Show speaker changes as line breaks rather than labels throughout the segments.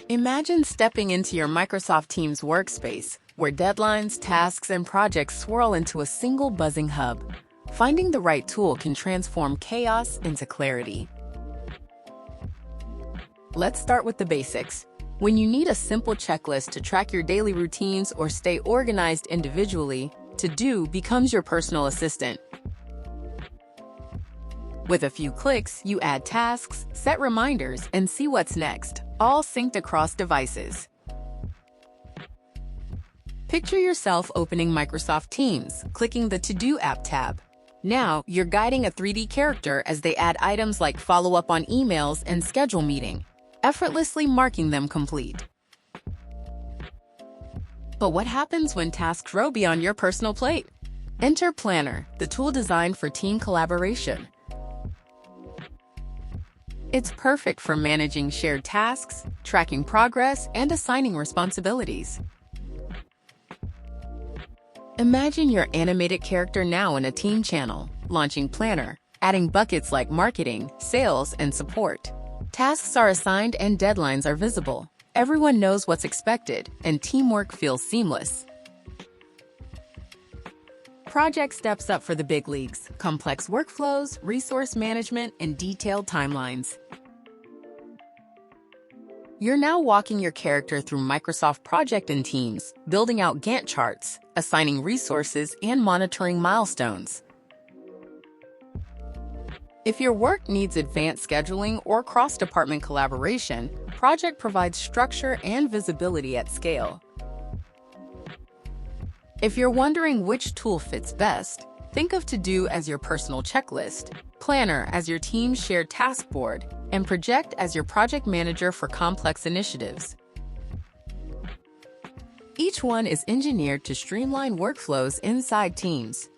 Imagine stepping into your Microsoft Teams workspace, where deadlines, tasks, and projects swirl into a single buzzing hub. Finding the right tool can transform chaos into clarity. Let's start with the basics. When you need a simple checklist to track your daily routines or stay organized individually, To-Do becomes your personal assistant. With a few clicks, you add tasks, set reminders, and see what's next, all synced across devices. Picture yourself opening Microsoft Teams, clicking the To-Do app tab. Now, you're guiding a 3D character as they add items like follow up on emails and schedule meeting, effortlessly marking them complete. But what happens when tasks grow beyond your personal plate? Enter Planner, the tool designed for team collaboration. It's perfect for managing shared tasks, tracking progress, and assigning responsibilities. Imagine your animated character now in a team channel, launching Planner, adding buckets like marketing, sales, and support. Tasks are assigned and deadlines are visible. Everyone knows what's expected, and teamwork feels seamless. Project steps up for the big leagues: complex workflows, resource management, and detailed timelines. You're now walking your character through Microsoft Project and Teams, building out Gantt charts, assigning resources, and monitoring milestones. If your work needs advanced scheduling or cross-department collaboration, Project provides structure and visibility at scale. If you're wondering which tool fits best, think of To-Do as your personal checklist, Planner as your team's shared task board, and Project as your project manager for complex initiatives. Each one is engineered to streamline workflows inside Teams.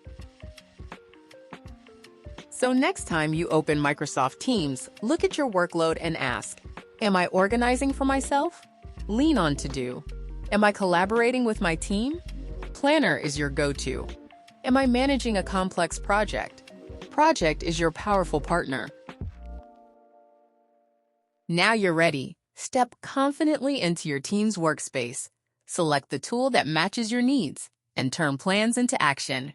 So next time you open Microsoft Teams, look at your workload and ask, am I organizing for myself? Lean on To-Do. Am I collaborating with my team? Planner is your go-to. Am I managing a complex project? Project is your powerful partner. Now you're ready. Step confidently into your team's workspace. Select the tool that matches your needs and turn plans into action.